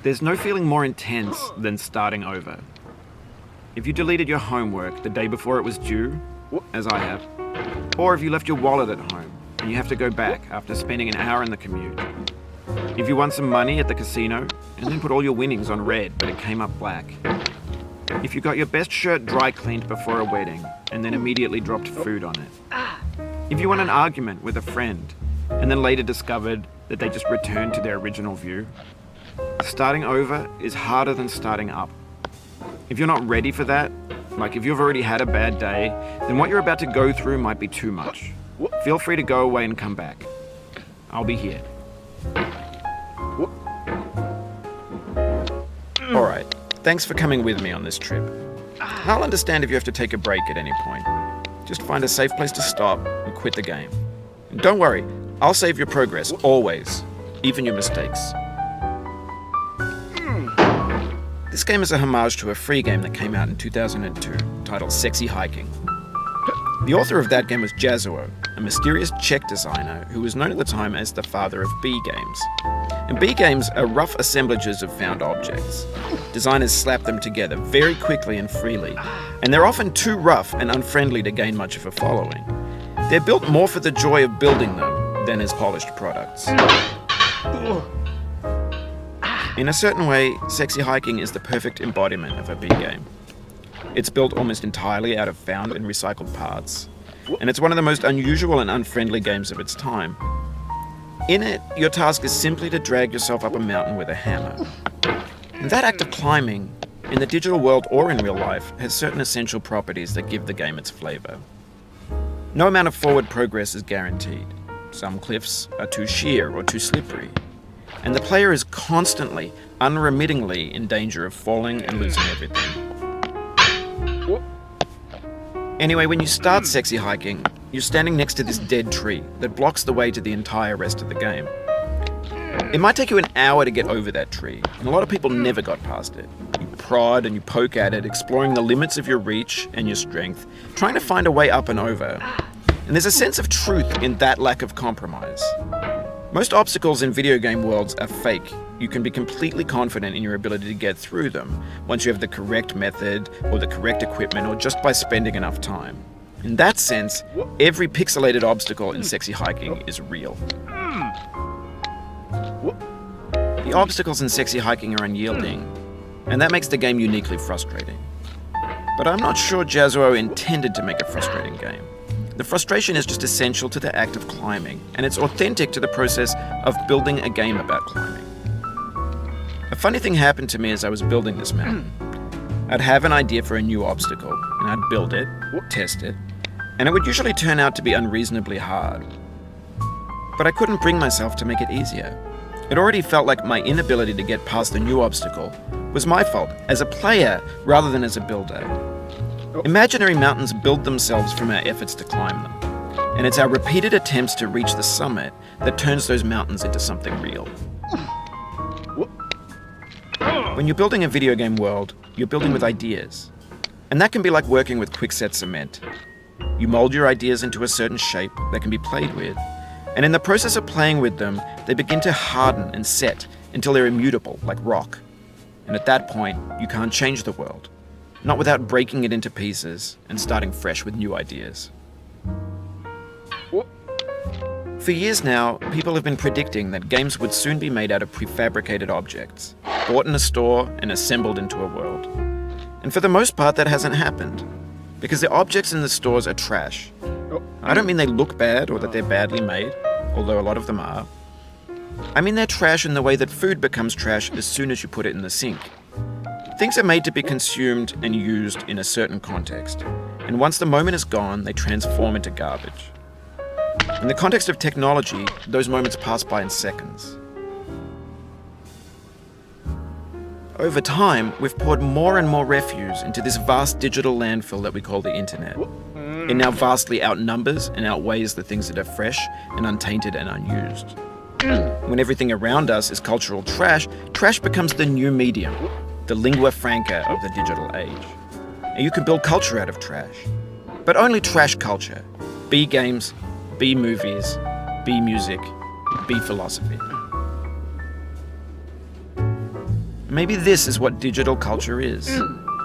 There's no feeling more intense than starting over. If you deleted your homework the day before it was due, as I have, or if you left your wallet at home and you have to go back after spending an hour in the commute. If you won some money at the casino and then put all your winnings on red but it came up black. If you got your best shirt dry cleaned before a wedding and then immediately dropped food on it. If you won an argument with a friend and then later discovered that they just returned to their original view. Starting over is harder than starting up. If you're not ready for that, like if you've already had a bad day, then what you're about to go through might be too much. Feel free to go away and come back. I'll be here. Alright, thanks for coming with me on this trip. I'll understand if you have to take a break at any point. Just find a safe place to stop and quit the game. And don't worry, I'll save your progress, always, even your mistakes. This game is a homage to a free game that came out in 2002, titled Sexy Hiking. The author of that game was Jazuo, a mysterious Czech designer who was known at the time as the father of B games. And B games are rough assemblages of found objects. Designers slap them together very quickly and freely, and they're often too rough and unfriendly to gain much of a following. They're built more for the joy of building them than as polished products. In a certain way, Sexy Hiking is the perfect embodiment of a B game. It's built almost entirely out of found and recycled parts, and it's one of the most unusual and unfriendly games of its time. In it, your task is simply to drag yourself up a mountain with a hammer. And that act of climbing, in the digital world or in real life, has certain essential properties that give the game its flavor. No amount of forward progress is guaranteed. Some cliffs are too sheer or too slippery. And the player is constantly, unremittingly in danger of falling and losing everything. Anyway, when you start Sexy Hiking, you're standing next to this dead tree that blocks the way to the entire rest of the game. It might take you an hour to get over that tree, and a lot of people never got past it. You prod and you poke at it, exploring the limits of your reach and your strength, trying to find a way up and over. And there's a sense of truth in that lack of compromise. Most obstacles in video game worlds are fake. You can be completely confident in your ability to get through them once you have the correct method or the correct equipment or just by spending enough time. In that sense, every pixelated obstacle in Sexy Hiking is real. The obstacles in Sexy Hiking are unyielding, and that makes the game uniquely frustrating. But I'm not sure Jazuo intended to make a frustrating game. The frustration is just essential to the act of climbing, and it's authentic to the process of building a game about climbing. A funny thing happened to me as I was building this mountain. I'd have an idea for a new obstacle, and I'd build it, test it, and it would usually turn out to be unreasonably hard. But I couldn't bring myself to make it easier. It already felt like my inability to get past the new obstacle was my fault as a player rather than as a builder. Imaginary mountains build themselves from our efforts to climb them, and it's our repeated attempts to reach the summit that turns those mountains into something real. When you're building a video game world, you're building with ideas, and that can be like working with quickset cement. You mold your ideas into a certain shape that can be played with, and in the process of playing with them, they begin to harden and set until they're immutable, like rock. And at that point, you can't change the world. Not without breaking it into pieces and starting fresh with new ideas. For years now, people have been predicting that games would soon be made out of prefabricated objects, bought in a store and assembled into a world. And for the most part, that hasn't happened, because the objects in the stores are trash. I don't mean they look bad or that they're badly made, although a lot of them are. I mean they're trash in the way that food becomes trash as soon as you put it in the sink. Things are made to be consumed and used in a certain context, and once the moment is gone, they transform into garbage. In the context of technology, those moments pass by in seconds. Over time, we've poured more and more refuse into this vast digital landfill that we call the internet. It now vastly outnumbers and outweighs the things that are fresh and untainted and unused. When everything around us is cultural trash, trash becomes the new medium, the lingua franca of the digital age. And you can build culture out of trash, but only trash culture. B games, B movies, B music, B philosophy. Maybe this is what digital culture is.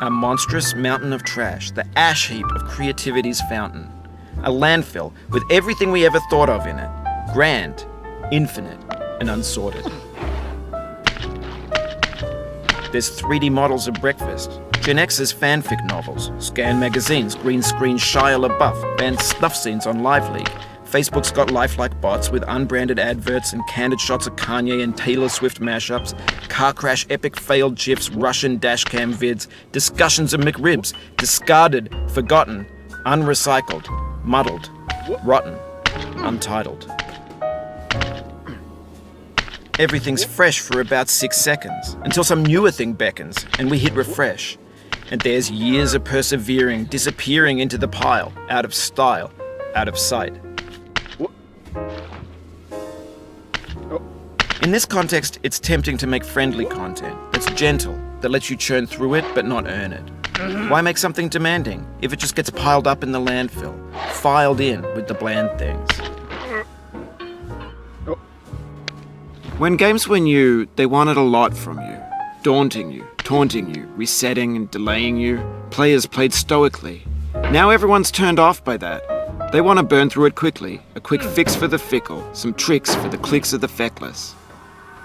A monstrous mountain of trash, the ash heap of creativity's fountain. A landfill with everything we ever thought of in it. Grand, infinite, and unsorted. There's 3D models of breakfast, Gen X's fanfic novels, scan magazines, green screen Shia LaBeouf, banned snuff scenes on Live League. Facebook's got lifelike bots with unbranded adverts and candid shots of Kanye and Taylor Swift mashups, car crash epic failed GIFs, Russian dashcam vids, discussions of McRibs, discarded, forgotten, unrecycled, muddled, rotten, untitled. Everything's fresh for about 6 seconds, until some newer thing beckons, and we hit refresh. And there's years of persevering, disappearing into the pile, out of style, out of sight. In this context, it's tempting to make friendly content that's gentle, that lets you churn through it but not earn it. Why make something demanding if it just gets piled up in the landfill, filed in with the bland things? When games were new, they wanted a lot from you. Daunting you, taunting you, resetting and delaying you. Players played stoically. Now everyone's turned off by that. They want to burn through it quickly. A quick fix for the fickle, some tricks for the clicks of the feckless.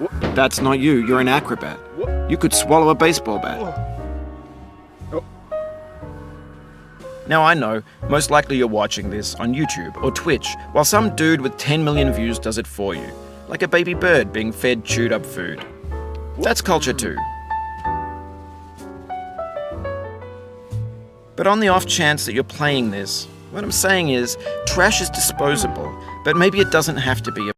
But that's not you, you're an acrobat. You could swallow a baseball bat. Now I know, most likely you're watching this on YouTube or Twitch, while some dude with 10 million views does it for you. Like a baby bird being fed chewed up food. That's culture too. But on the off chance that you're playing this, what I'm saying is, trash is disposable, but maybe it doesn't have to be.